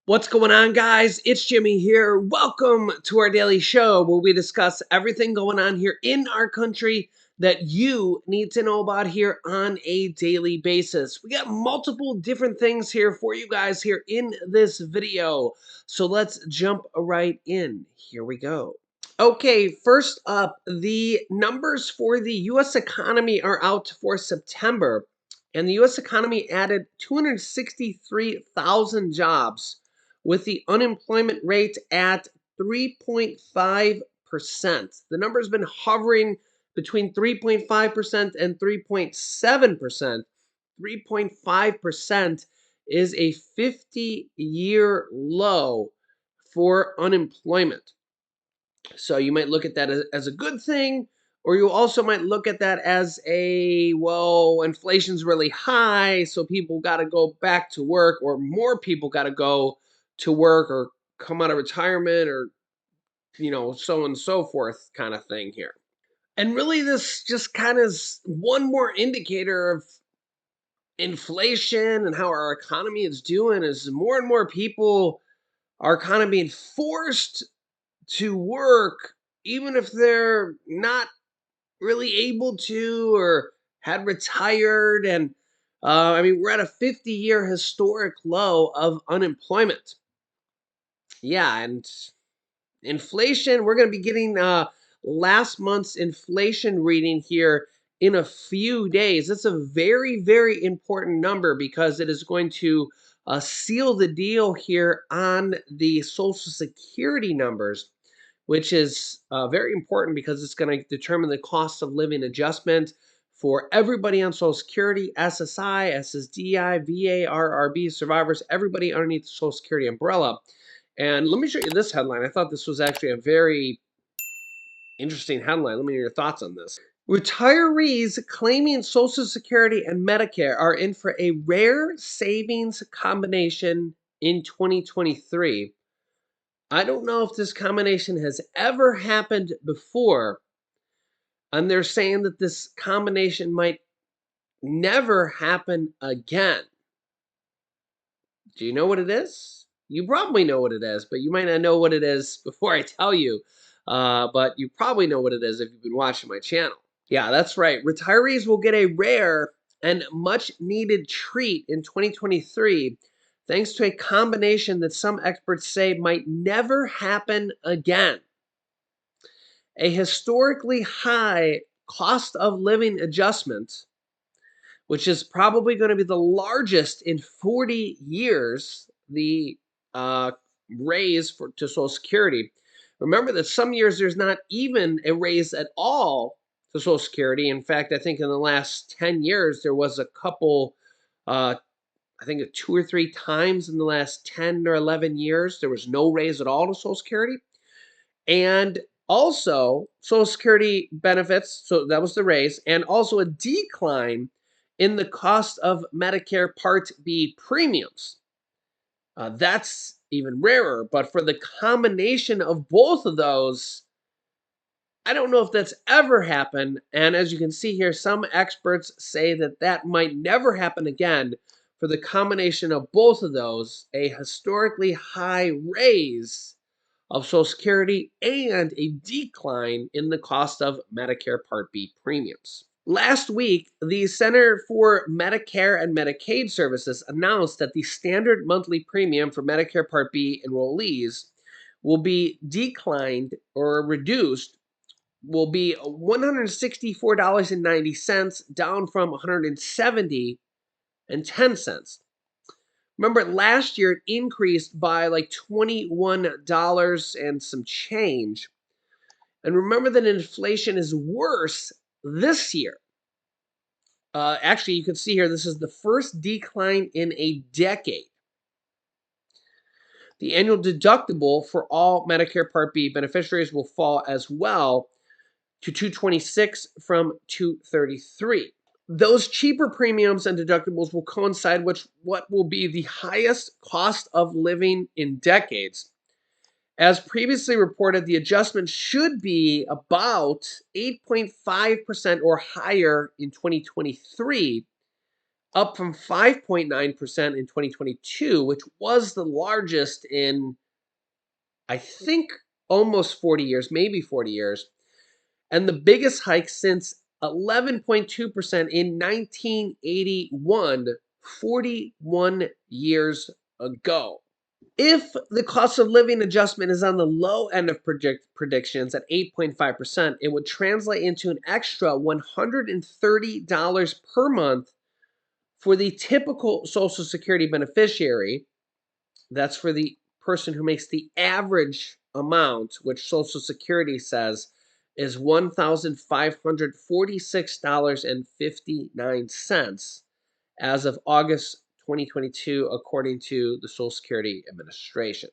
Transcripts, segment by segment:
What's going on, guys? It's Jimmy here. Welcome to our daily show where we discuss everything going on here in our country that you need to know about here on a daily basis. We got multiple different things here for you guys here in this video. So let's jump right in. Here we go. Okay, first up, the numbers for the US economy are out for September, and the US economy added 263,000 jobs with the unemployment rate at 3.5%. The number's been hovering between 3.5% and 3.7%. 3.5% is a 50-year low for unemployment. So you might look at that as a good thing, or you also might look at that as well, inflation's really high, so people got to go back to work, or more people got to go to work or come out of retirement, or, so on and so forth kind of thing here. And really, this just kind of is one more indicator of inflation and how our economy is doing, is more and more people are kind of being forced to work, even if they're not really able to or had retired. And we're at a 50-year historic low of unemployment. Yeah, and inflation, we're going to be getting last month's inflation reading here in a few days. It's a very, very important number because it is going to seal the deal here on the Social Security numbers, which is very important because it's going to determine the cost of living adjustment for everybody on Social Security, SSI, SSDI, VA, RRB, survivors, everybody underneath the Social Security umbrella. And let me show you this headline. I thought this was actually a very interesting headline. Let me hear your thoughts on this. Retirees claiming Social Security and Medicare are in for a rare savings combination in 2023. I don't know if this combination has ever happened before, and they're saying that this combination might never happen again. Do you know what it is? You probably know what it is, but you might not know what it is before I tell you. But you probably know what it is if you've been watching my channel. Yeah, that's right. Retirees will get a rare and much needed treat in 2023 thanks to a combination that some experts say might never happen again. A historically high cost of living adjustment, which is probably going to be the largest in 40 years, the uh, raise to Social Security. Remember that some years there's not even a raise at all to Social Security. In fact, I think in the last 10 years there was a couple, I think 2 or 3 times in the last 10 or 11 years, there was no raise at all to Social Security. And also Social Security benefits, so that was the raise, and also a decline in the cost of Medicare Part B premiums. That's even rarer, but for the combination of both of those, I don't know if that's ever happened. And as you can see here, some experts say that that might never happen again for the combination of both of those, a historically high raise of Social Security and a decline in the cost of Medicare Part B premiums. Last week, the Center for Medicare and Medicaid Services announced that the standard monthly premium for Medicare Part B enrollees will be declined or reduced, will be $164.90, down from $170.10. Remember, last year it increased by like $21 and some change. And remember that inflation is worse this year. Actually, you can see here, this is the first decline in a decade. The annual deductible for all Medicare Part B beneficiaries will fall as well to $226 from $233. Those cheaper premiums and deductibles will coincide with what will be the highest cost of living in decades. As previously reported, the adjustment should be about 8.5% or higher in 2023, up from 5.9% in 2022, which was the largest in, I think, almost 40 years, maybe 40 years, and the biggest hike since 11.2% in 1981, 41 years ago. If the cost of living adjustment is on the low end of predictions at 8.5%, it would translate into an extra $130 per month for the typical Social Security beneficiary. That's for the person who makes the average amount, which Social Security says is $1,546.59 as of August 2022, according to the Social Security Administration.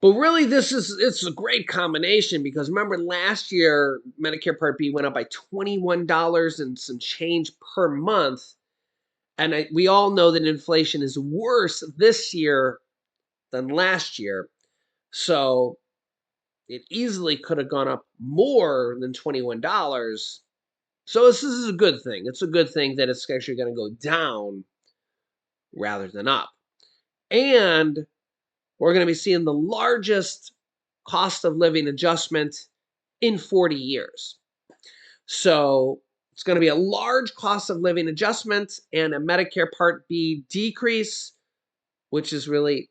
But really, it's a great combination because remember last year, Medicare Part B went up by $21 and some change per month. And we all know that inflation is worse this year than last year. So it easily could have gone up more than $21. So this is a good thing. It's a good thing that it's actually going to go down rather than up. And we're going to be seeing the largest cost of living adjustment in 40 years. So it's going to be a large cost of living adjustment and a Medicare Part B decrease, which is really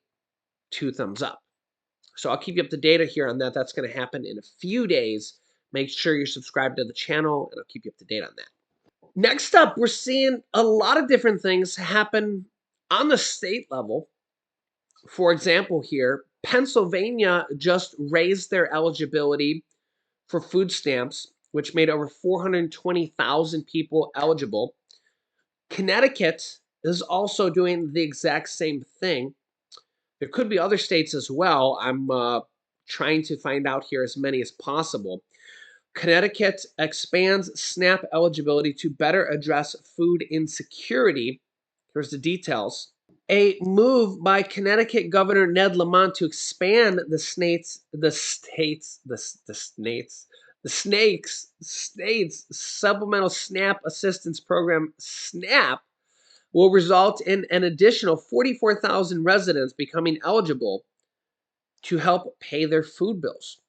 two thumbs up. So I'll keep you up to date here on that. That's going to happen in a few days. Make sure you're subscribed to the channel, and I'll keep you up to date on that. Next up, we're seeing a lot of different things happen on the state level. For example, here, Pennsylvania just raised their eligibility for food stamps, which made over 420,000 people eligible. Connecticut is also doing the exact same thing. There could be other states as well. I'm trying to find out here as many as possible. Connecticut expands SNAP eligibility to better address food insecurity. Here's the details. A move by Connecticut Governor Ned Lamont to expand the state's supplemental SNAP assistance program, SNAP, will result in an additional 44,000 residents becoming eligible to help pay their food bills.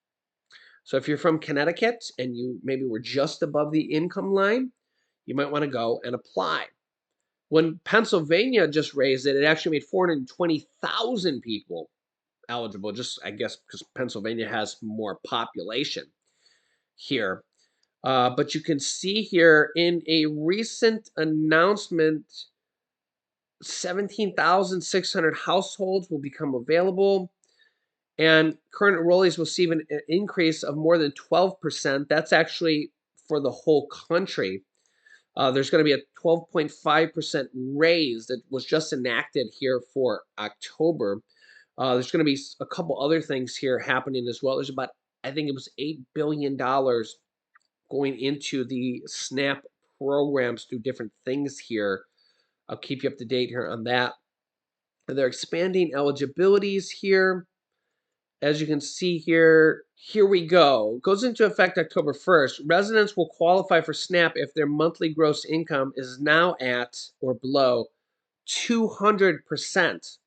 So if you're from Connecticut and you maybe were just above the income line, you might want to go and apply. When Pennsylvania just raised it, it actually made 420,000 people eligible, just I guess because Pennsylvania has more population here. But you can see here in a recent announcement, 17,600 households will become available, and current enrollees will receive an increase of more than 12%. That's actually for the whole country. There's going to be a 12.5% raise that was just enacted here for October. There's going to be a couple other things here happening as well. There's about, I think it was $8 billion going into the SNAP programs through different things here. I'll keep you up to date here on that. They're expanding eligibilities here. As you can see here, here we go. It goes into effect October 1st. Residents will qualify for SNAP if their monthly gross income is now at or below 200%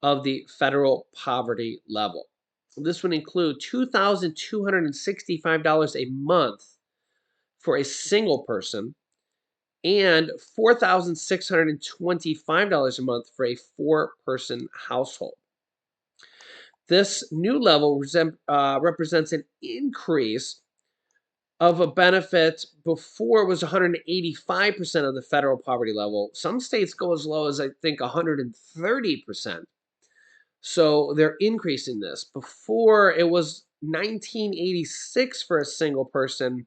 of the federal poverty level. This would include $2,265 a month for a single person and $4,625 a month for a four-person household. This new level represents an increase of a benefit. Before it was 185% of the federal poverty level. Some states go as low as, I think, 130%. So they're increasing this. Before it was 1986 for a single person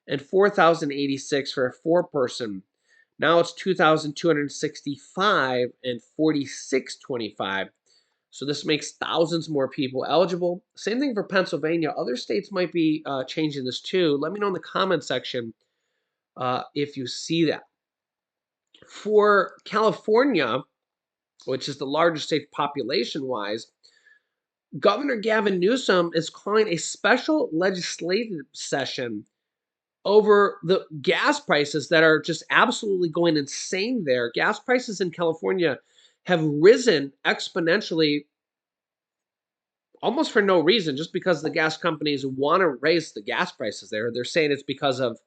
and 4,086 for a four-person. Now it's 2,265 and 4625. So this makes thousands more people eligible. Same thing for Pennsylvania. Other states might be changing this too. Let me know in the comment section if you see that. For California, which is the largest state population-wise, Governor Gavin Newsom is calling a special legislative session over the gas prices that are just absolutely going insane there. Gas prices in California have risen exponentially almost for no reason, just because the gas companies want to raise the gas prices there. They're saying it's because of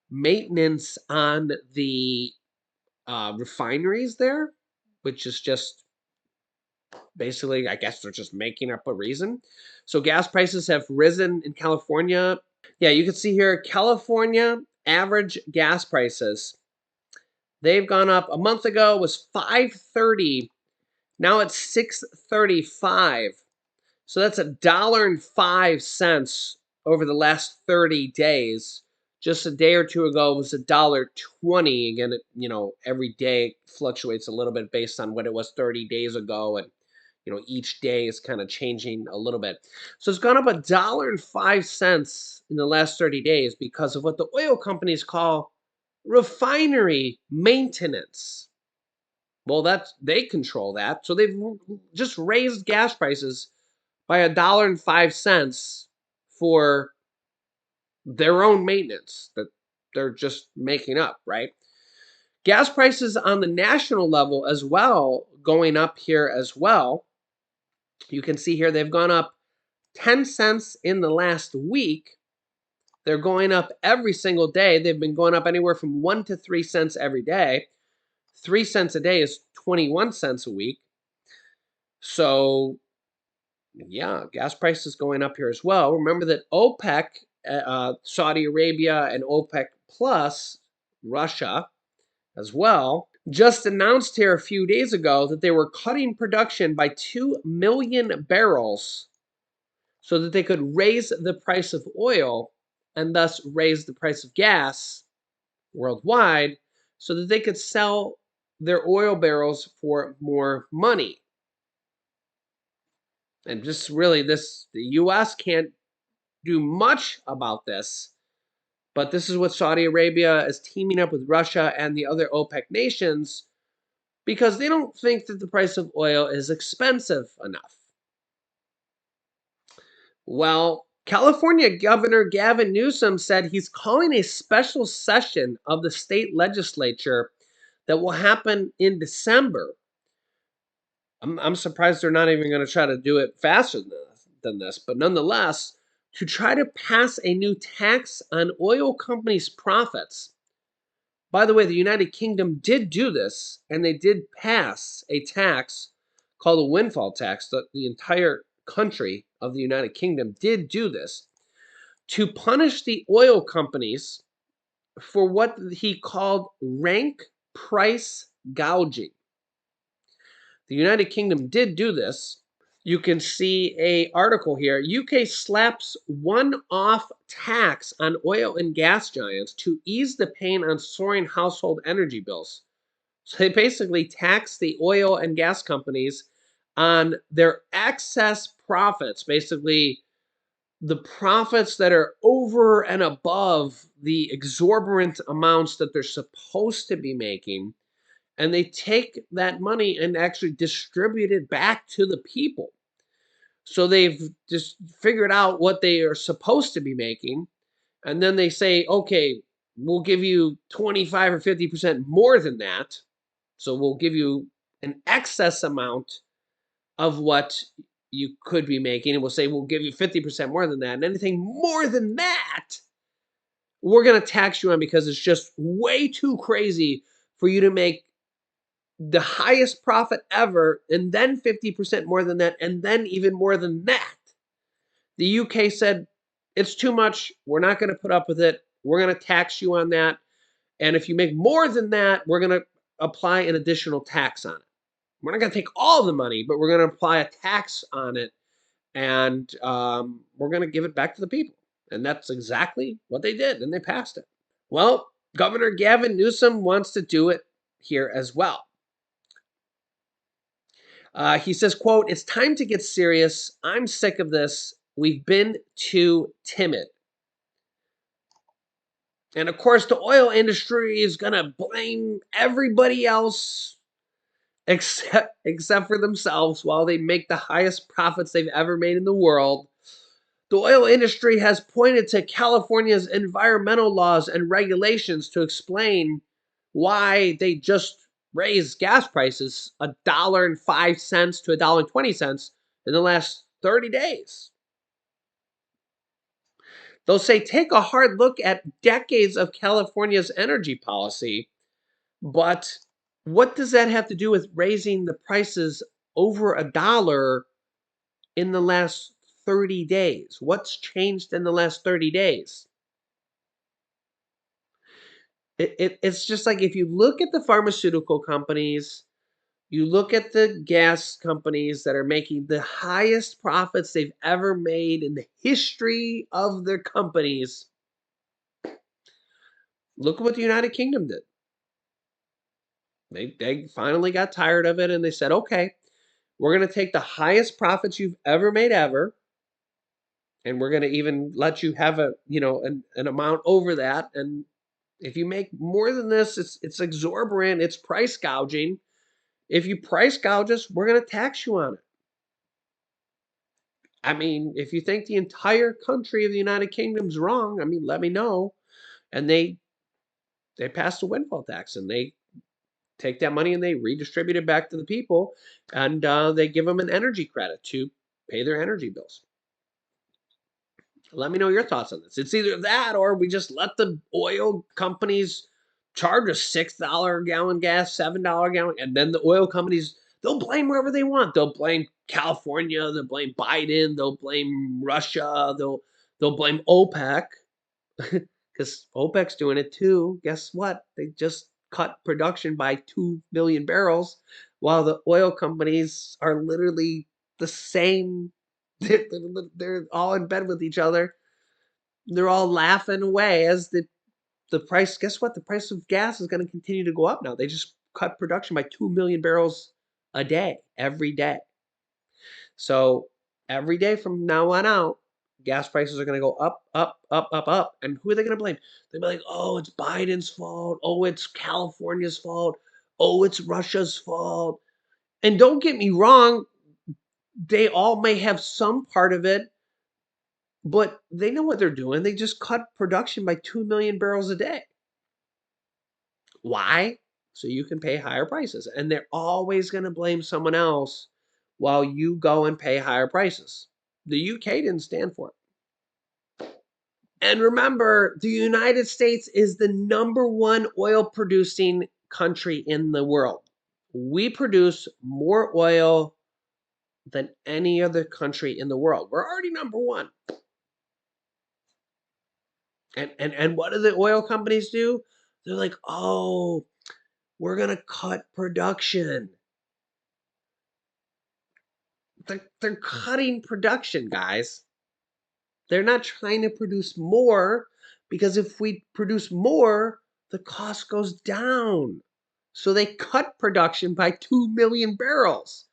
maintenance on the refineries there, which is just basically, I guess they're just making up a reason. So gas prices have risen in California. Yeah, you can see here California average gas prices. They've gone up. A month ago was 5.30. Now it's 6.35. So that's $1.05 over the last 30 days. Just a day or two ago it was $1.20. Again, every day fluctuates a little bit based on what it was 30 days ago, and each day is kind of changing a little bit. So it's gone up $1.05 in the last 30 days because of what the oil companies call refinery maintenance. Well, they control that. So they've just raised gas prices by $1.05 for their own maintenance that they're just making up, right? Gas prices on the national level as well going up here as well. You can see here they've gone up 10 cents in the last week. They're going up every single day. They've been going up anywhere from 1 to 3 cents every day. 3 cents a day is 21 cents a week. So, yeah, gas prices going up here as well. Remember that OPEC, Saudi Arabia, and OPEC Plus, Russia as well, just announced here a few days ago that they were cutting production by 2 million barrels so that they could raise the price of oil and thus raise the price of gas worldwide so that they could sell their oil barrels for more money. And just really the US can't do much about this, but this is what Saudi Arabia is teaming up with Russia and the other OPEC nations because they don't think that the price of oil is expensive enough. Well, California Governor Gavin Newsom said he's calling a special session of the state legislature that will happen in December. I'm surprised they're not even going to try to do it faster than this, but nonetheless, to try to pass a new tax on oil companies' profits. By the way, the United Kingdom did do this, and they did pass a tax called a windfall tax. The entire country of the United Kingdom did do this to punish the oil companies for what he called rank price gouging. The United Kingdom did do this. You can see a article here. UK slaps one-off tax on oil and gas giants to ease the pain on soaring household energy bills. So they basically tax the oil and gas companies on their excess profits, basically the profits that are over and above the exorbitant amounts that they're supposed to be making. And they take that money and actually distribute it back to the people. So they've just figured out what they are supposed to be making. And then they say, okay, we'll give you 25 or 50% more than that. So we'll give you an excess amount of what you could be making. And we'll say, we'll give you 50% more than that. And anything more than that, we're going to tax you on because it's just way too crazy for you to make the highest profit ever, and then 50% more than that, and then even more than that. The UK said, it's too much. We're not going to put up with it. We're going to tax you on that. And if you make more than that, we're going to apply an additional tax on it. We're not going to take all the money, but we're going to apply a tax on it. And we're going to give it back to the people. And that's exactly what they did. And they passed it. Well, Governor Gavin Newsom wants to do it here as well. He says, quote, it's time to get serious. I'm sick of this. We've been too timid. And of course, the oil industry is going to blame everybody else except for themselves while they make the highest profits they've ever made in the world. The oil industry has pointed to California's environmental laws and regulations to explain why they just raised gas prices $1.05 to $1.20 in the last 30 days. They'll say take a hard look at decades of California's energy policy, but what does that have to do with raising the prices over $1 in the last 30 days? What's changed in the last 30 days? It's just like if you look at the pharmaceutical companies, you look at the gas companies that are making the highest profits they've ever made in the history of their companies. Look at what the United Kingdom did. They finally got tired of it and they said, okay, we're going to take the highest profits you've ever made ever, and we're going to even let you have an amount over that. And if you make more than this, it's exorbitant. It's price gouging. If you price gouge us, we're going to tax you on it. I mean, if you think the entire country of the United Kingdom's wrong, I mean, let me know. And they passed a windfall tax, and they take that money and they redistribute it back to the people, and they give them an energy credit to pay their energy bills. Let me know your thoughts on this. It's either that or we just let the oil companies charge us $6 a gallon gas, $7 a gallon, and then the oil companies, they'll blame wherever they want. They'll blame California, they'll blame Biden, they'll blame Russia, they'll blame OPEC because OPEC's doing it too. Guess what? They just cut production by 2 million barrels, while the oil companies are literally the same. They're all in bed with each other. They're all laughing away as the price. Guess what? The price of gas is going to continue to go up now. They just cut production by 2 million barrels a day, every day. So every day from now on out, gas prices are going to go up, up, up, up, up. And who are they going to blame? They'll be like, oh, it's Biden's fault. Oh, it's California's fault. Oh, it's Russia's fault. And don't get me wrong, they all may have some part of it, but they know what they're doing. They just cut production by 2 million barrels a day. Why? So you can pay higher prices. And they're always going to blame someone else while you go and pay higher prices. The UK didn't stand for it. And remember, the United States is the #1 oil producing country in the world. We produce more oil than any other country in the world. We're already #1. And what do the oil companies do? They're like, oh, we're gonna cut production. They're cutting production, guys. They're not trying to produce more, because if we produce more, the cost goes down. So they cut production by 2 million barrels.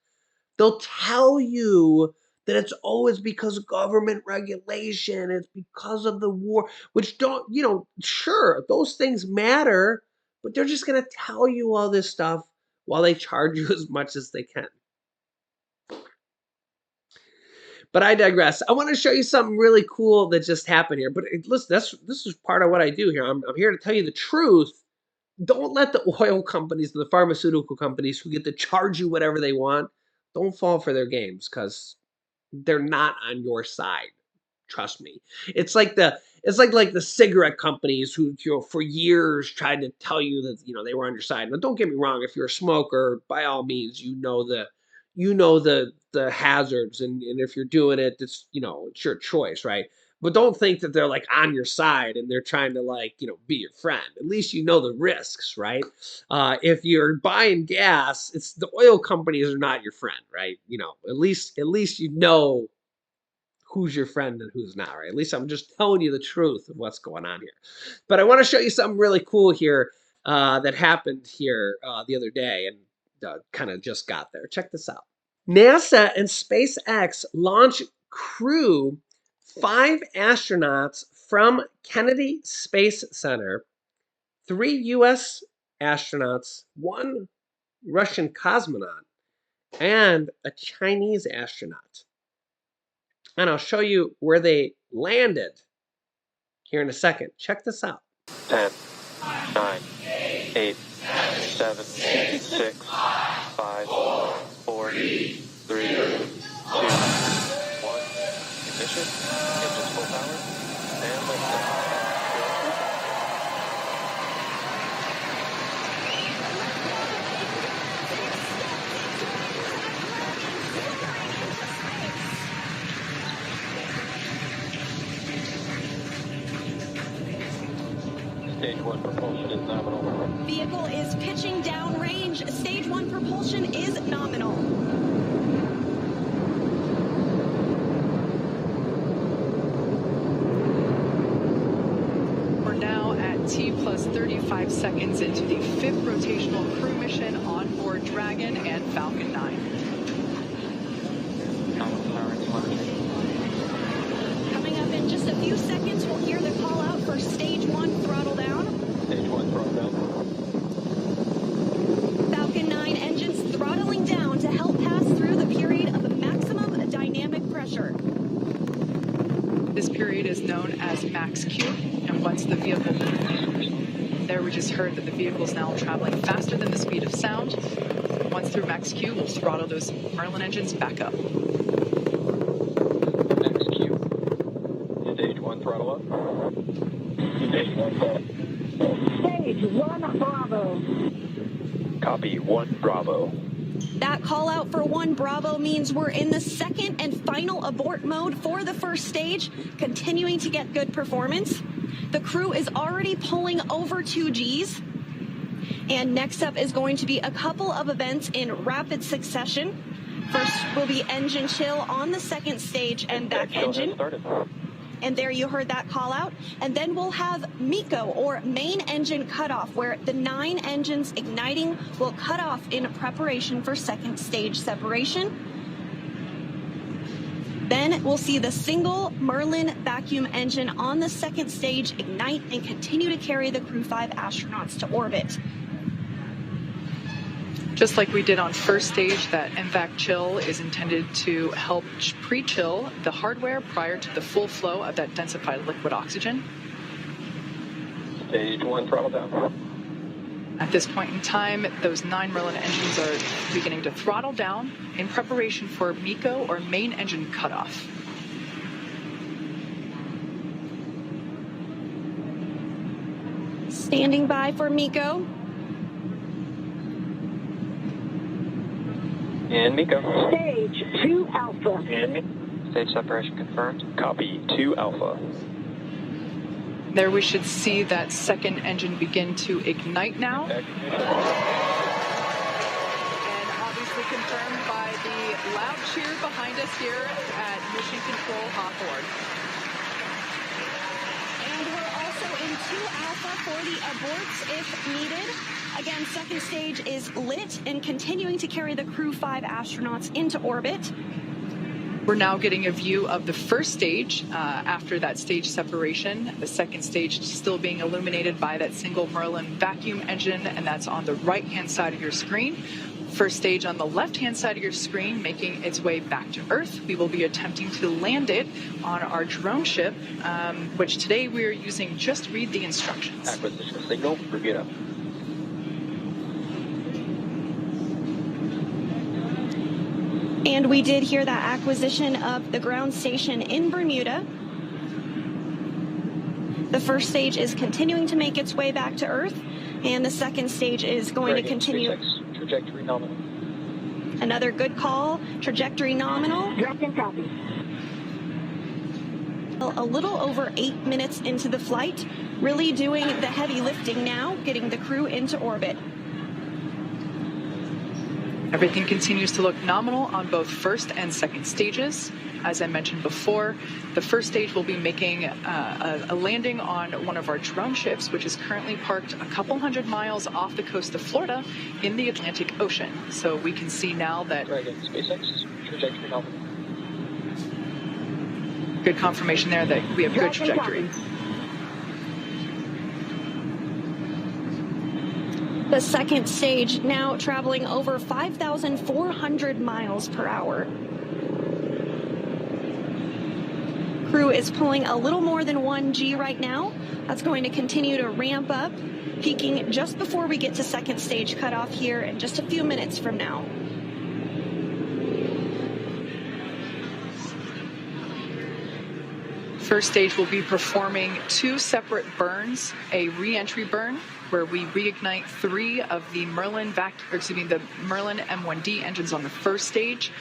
They'll tell you that it's always because of government regulation, it's because of the war, which don't, sure, those things matter, but they're just going to tell you all this stuff while they charge you as much as they can. But I digress. I want to show you something really cool that just happened here. But listen, this is part of what I do here. I'm here to tell you the truth. Don't let the oil companies and the pharmaceutical companies who get to charge you whatever they want, don't fall for their games, because they're not on your side. Trust me. It's like the cigarette companies who, for years tried to tell you that, they were on your side. Now don't get me wrong, if you're a smoker, by all means, the hazards, and if you're doing it, it's your choice, right? But don't think that they're like on your side and they're trying to, like, be your friend. At least you know the risks, right? If you're buying gas, it's the oil companies are not your friend, right? At least who's your friend and who's not, right? At least I'm just telling you the truth of what's going on here. But I want to show you something really cool here that happened here the other day, and kind of just got there. Check this out. NASA and SpaceX launch crew 5 astronauts from Kennedy Space Center, 3 U.S. astronauts, 1 Russian cosmonaut, and a Chinese astronaut. And I'll show you where they landed here in a second. Check this out. 10, 9, 8, 7, 6, 5, 4, 3, 2, 1. Ignition. Engines full power. And liftoff. Stage 1 propulsion is nominal. Vehicle is pitching downrange. Stage 1 propulsion is nominal. We're now at T plus 35 seconds into the 5th rotational crew mission on board Dragon and Falcon 9. Coming up in just a few seconds, we'll hear the call out for stage 1 throttle down. Stage 1 throttle down. Falcon 9 engines throttling down to help pass through the period of maximum dynamic pressure. This period is known as max Q, and once the vehicle, there we just heard that the vehicle is now traveling faster than the speed of sound. Once through max Q, we'll throttle those Merlin engines back up. Max Q. Stage 1 throttle up. Stage 1 throttle. Stage 1 Bravo. Copy 1 Bravo. That call out for 1 Bravo means we're in the second and final abort mode for the first stage, continuing to get good performance. The crew is already pulling over 2 Gs. And next up is going to be a couple of events in rapid succession. First will be engine chill on the second stage and back engine. And there you heard that call out. And then we'll have MECO, or main engine cutoff, where the 9 engines igniting will cut off in preparation for second stage separation. Then we'll see the single Merlin vacuum engine on the second stage ignite and continue to carry the Crew 5 astronauts to orbit. Just like we did on first stage, that MVAC chill is intended to help pre-chill the hardware prior to the full flow of that densified liquid oxygen. Stage 1 throttle down. At this point in time, those 9 Merlin engines are beginning to throttle down in preparation for MECO, or main engine cutoff. Standing by for MECO. And MECO. Stage 2 Alpha. And stage separation confirmed. Copy 2 Alpha. There we should see that second engine begin to ignite now. And obviously confirmed by the loud cheer behind us here at Mission Control Hawthorne. And we're also in 2 Alpha for the aborts if needed. Again, second stage is lit and continuing to carry the Crew 5 astronauts into orbit. We're now getting a view of the first stage after that stage separation. The second stage still being illuminated by that single Merlin vacuum engine, and that's on the right-hand side of your screen. First stage on the left-hand side of your screen making its way back to Earth. We will be attempting to land it on our drone ship, which today we are using Just Read the Instructions. Acquisition signal. Repeat up. And we did hear that acquisition of the ground station in Bermuda. The first stage is continuing to make its way back to Earth, and the second stage is going to continue. Trajectory nominal. Another good call, trajectory nominal. Dragon copy. A little over 8 minutes into the flight, really doing the heavy lifting now, getting the crew into orbit. Everything continues to look nominal on both first and second stages. As I mentioned before, the first stage will be making a landing on one of our drone ships, which is currently parked a couple hundred miles off the coast of Florida in the Atlantic Ocean. So we can see now that... Dragon, SpaceX, trajectory nominal. Good confirmation there that we have good trajectory. The second stage now traveling over 5,400 miles per hour. crew is pulling a little more than 1G right now. That's going to continue to ramp up, peaking just before we get to second stage cutoff here in just a few minutes from now. First stage will be performing 2 separate burns, a re-entry burn where we reignite 3 of the Merlin M1D engines on the first stage.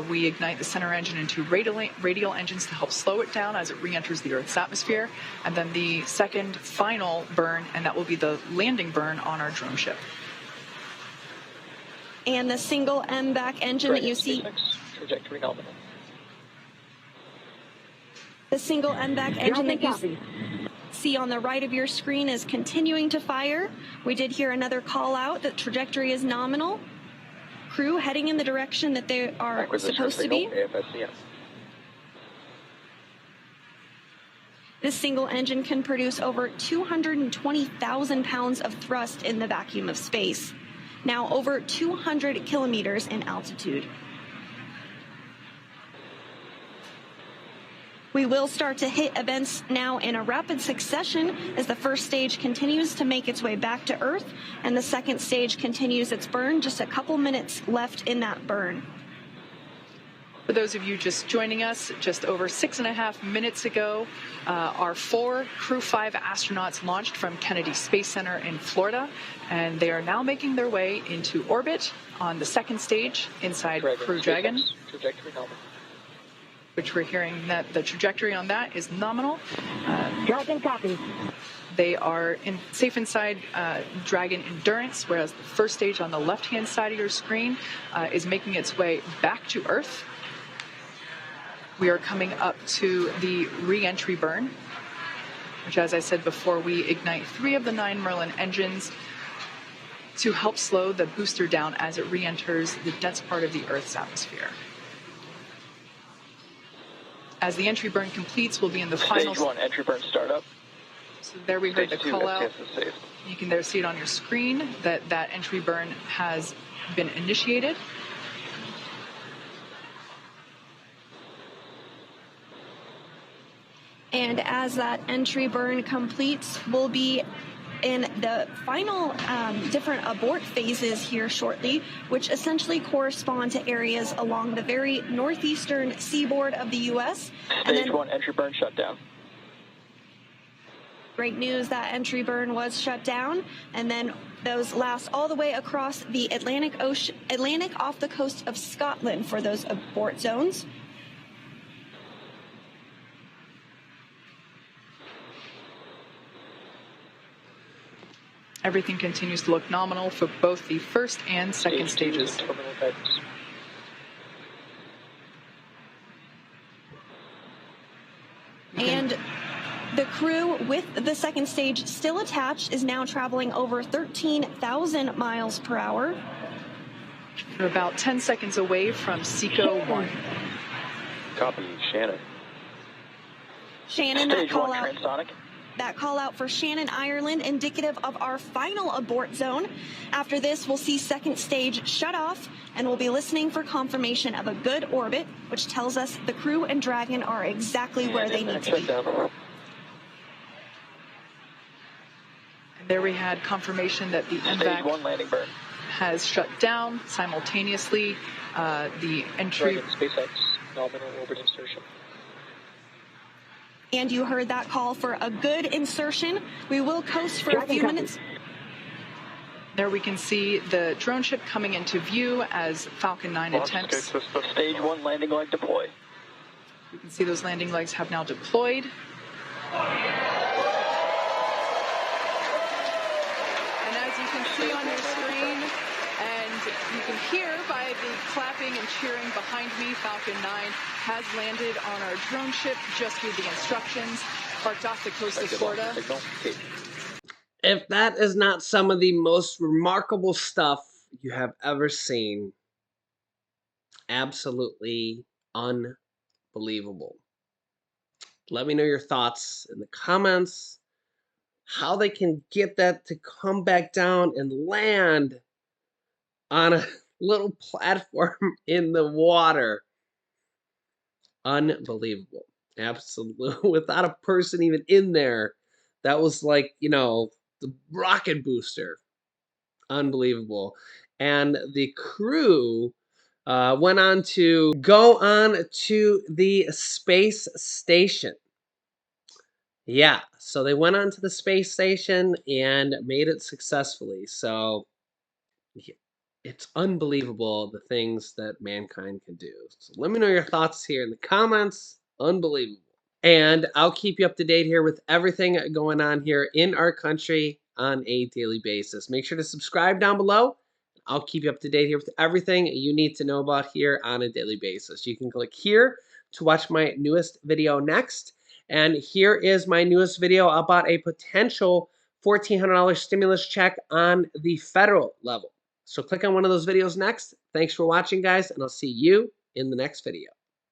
We ignite the center engine and 2 radial engines to help slow it down as it re-enters the Earth's atmosphere. And then the second final burn, and that will be the landing burn on our drone ship. And the single MVAC engine that you see. Trajectory nominal. The single MVAC engine that you see on the right of your screen is continuing to fire. We did hear another call out that trajectory is nominal. Crew heading in the direction that they are supposed to be. This single engine can produce over 220,000 pounds of thrust in the vacuum of space, now over 200 kilometers in altitude. We will start to hit events now in a rapid succession as the first stage continues to make its way back to Earth and the second stage continues its burn. Just a couple minutes left in that burn. For those of you just joining us, just over 6.5 minutes ago, our 4 Crew 5 astronauts launched from Kennedy Space Center in Florida, and they are now making their way into orbit on the second stage inside Crew Dragon. Trajectory nominal. Which we're hearing that the trajectory on that is nominal. Dragon copy. They are safe inside Dragon Endurance, whereas the first stage on the left-hand side of your screen is making its way back to Earth. We are coming up to the re-entry burn, which, as I said before, we ignite 3 of the 9 Merlin engines to help slow the booster down as it re-enters the dense part of the Earth's atmosphere. As the entry burn completes, we'll be in the final... Stage 1, entry burn startup. So there we heard the Stage 2, call out. FPS is safe. You can there see it on your screen that entry burn has been initiated. And as that entry burn completes, we'll be in the final different abort phases here shortly, which essentially correspond to areas along the very northeastern seaboard of the U.S. Stage 1, entry burn shut down. Great news, that entry burn was shut down, and then those last all the way across the Atlantic off the coast of Scotland for those abort zones. Everything continues to look nominal for both the first and second stages. And the crew with the second stage still attached is now traveling over 13,000 miles per hour. We're about 10 seconds away from SECO 1. Copy, Shannon. Shannon, Stage 1, transonic. That call out for Shannon, Ireland, indicative of our final abort zone. After this, we'll see second stage shut off, and we'll be listening for confirmation of a good orbit, which tells us the crew and Dragon are exactly where they need to be. And there we had confirmation that the Stage MVAC 1 landing burn. has shut down simultaneously. The entry... Dragon SpaceX, nominal orbit insertion. And you heard that call for a good insertion. We will coast for a few minutes. There we can see the drone ship coming into view as Falcon 9 attempts. Stage 1 landing leg deploy. You can see those landing legs have now deployed. And as you can see on your screen, and you can hear by the clapping and cheering behind me, Falcon 9 has landed on our drone ship just with the instructions, parked off the coast of Florida. If that is not some of the most remarkable stuff you have ever seen, absolutely unbelievable. Let me know your thoughts in the comments, how they can get that to come back down and land on a little platform in the water. Unbelievable. Absolutely. Without a person even in there, that was like, the rocket booster. Unbelievable. And the crew went on to go on to the space station. Yeah, so they went on to the space station and made it successfully. So yeah, it's unbelievable the things that mankind can do. So let me know your thoughts here in the comments. Unbelievable. And I'll keep you up to date here with everything going on here in our country on a daily basis. Make sure to subscribe down below. I'll keep you up to date here with everything you need to know about here on a daily basis. You can click here to watch my newest video next. And here is my newest video about a potential $1,400 stimulus check on the federal level. So click on one of those videos next. Thanks for watching, guys, and I'll see you in the next video.